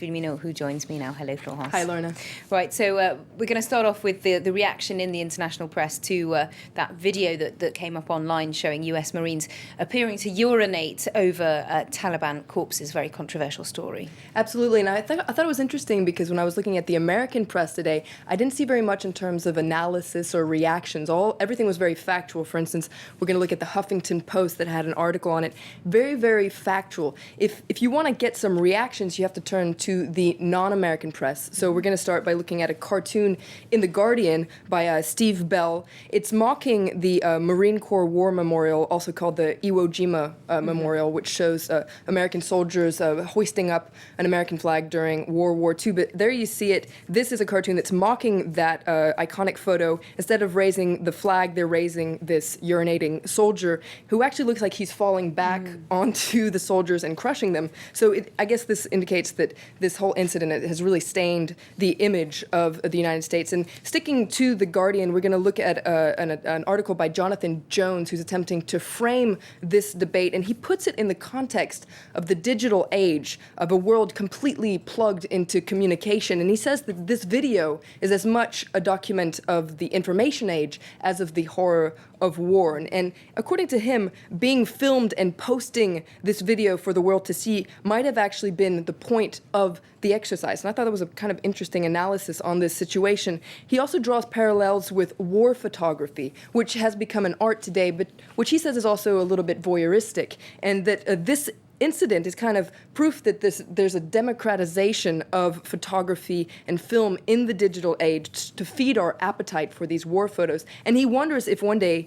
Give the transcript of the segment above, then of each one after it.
Firmino, who joins me now. Hello, Florence. Hi, Lorna. Right, so we're going to start off with the reaction in the international press to that video that came up online showing US Marines appearing to urinate over Taliban corpses. Very controversial story. Absolutely, and I thought it was interesting because when I was looking at the American press today, I didn't see very much in terms of analysis or reactions. Everything was very factual. For instance, we're going to look at the Huffington Post that had an article on it. Very, very factual. If you want to get some reactions, you have to turn to the non-American press. So we're going to start by looking at a cartoon in The Guardian by Steve Bell. It's mocking the Marine Corps War Memorial, also called the Iwo Jima Memorial, which shows American soldiers hoisting up an American flag during World War II. But there you see it. This is a cartoon that's mocking that iconic photo. Instead of raising the flag, they're raising this urinating soldier who actually looks like he's falling back onto the soldiers and crushing them. So I guess this indicates that this whole incident has really stained the image of the United States. And sticking to The Guardian, we're going to look at an article by Jonathan Jones, who's attempting to frame this debate. And he puts it in the context of the digital age, of a world completely plugged into communication. And he says that this video is as much a document of the information age as of the horror of war. And according to him, being filmed and posting this video for the world to see might have actually been the point of the exercise. And I thought that was a kind of interesting analysis on this situation. He also draws parallels with war photography, which has become an art today, but which he says is also a little bit voyeuristic, and that this incident is kind of proof that there's a democratization of photography and film in the digital age to feed our appetite for these war photos. And he wonders if one day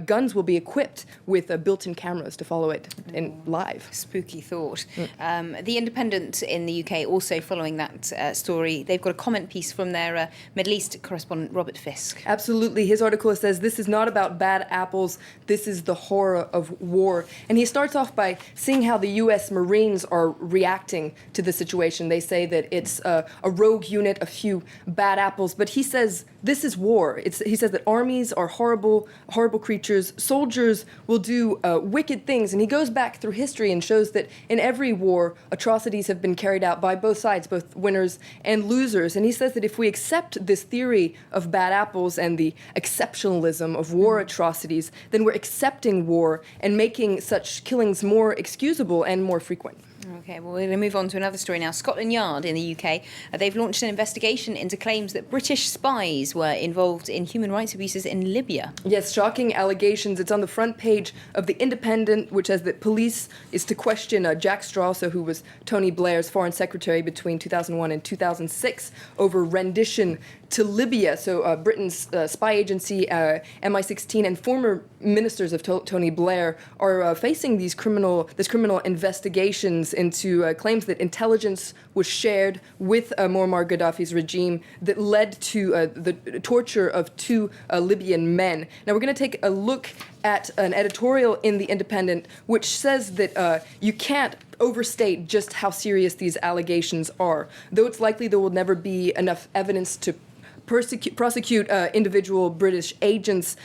guns will be equipped with built-in cameras to follow it in live. Spooky thought. The Independent in the UK also following that story. They've got a comment piece from their Middle East correspondent, Robert Fisk. Absolutely. His article says, "This is not about bad apples. This is the horror of war." And he starts off by seeing how the U.S. Marines are reacting to the situation. They say that it's a rogue unit, a few bad apples, but he says this is war. He says that armies are horrible, horrible creatures. Soldiers will do wicked things, and he goes back through history and shows that in every war, atrocities have been carried out by both sides, both winners and losers. And he says that if we accept this theory of bad apples and the exceptionalism of war atrocities, then we're accepting war and making such killings more excusable and more frequent. Okay, well, we're going to move on to another story now. Scotland Yard in the UK, they've launched an investigation into claims that British spies were involved in human rights abuses in Libya. Yes, shocking allegations. It's on the front page of The Independent, which says that police is to question Jack Straw, who was Tony Blair's foreign secretary between 2001 and 2006, over rendition to Libya. So Britain's spy agency, MI16, and former ministers of Tony Blair are facing these criminal investigations into claims that intelligence was shared with Muammar Gaddafi's regime that led to the torture of two Libyan men. Now we're going to take a look at an editorial in The Independent which says that you can't overstate just how serious these allegations are. Though it's likely there will never be enough evidence to prosecute individual British agents.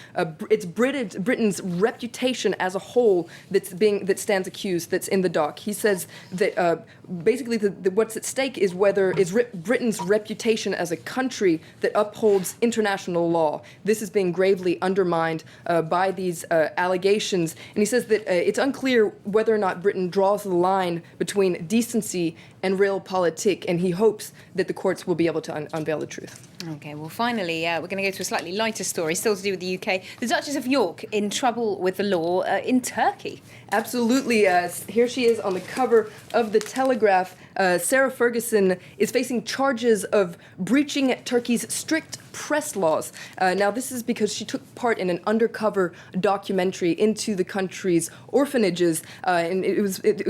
It's Britain's reputation as a whole that stands accused, that's in the dock. He says that basically what's at stake is Britain's reputation as a country that upholds international law. This is being gravely undermined by these allegations. And he says that it's unclear whether or not Britain draws the line between decency and realpolitik, and he hopes that the courts will be able to unveil the truth. Okay, well, finally, we're going to go to a slightly lighter story, still to do with the UK. The Duchess of York in trouble with the law in Turkey. Absolutely. Here she is on the cover of The Telegraph. Sarah Ferguson is facing charges of breaching Turkey's strict press laws. Now, this is because she took part in an undercover documentary into the country's orphanages, and it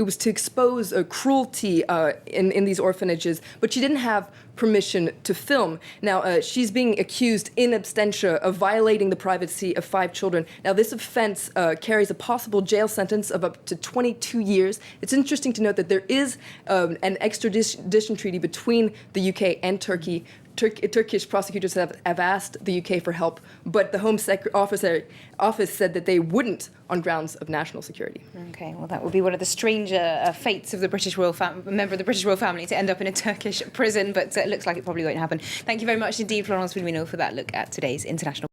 was to expose cruelty in these orphanages, but she didn't have permission to film. Now, she's being accused in absentia of violating the privacy of 5 children. Now, this offense carries a possible jail sentence of up to 22 years. It's interesting to note that there is an an extradition treaty between the UK and Turkey. Turkish prosecutors have asked the UK for help, but the Home Office said that they wouldn't on grounds of national security. Okay, well, that would be one of the stranger fates of the British royal member of the British royal family to end up in a Turkish prison, but it looks like it probably won't happen. Thank you very much indeed, Florence Filomeno, for that look at today's international.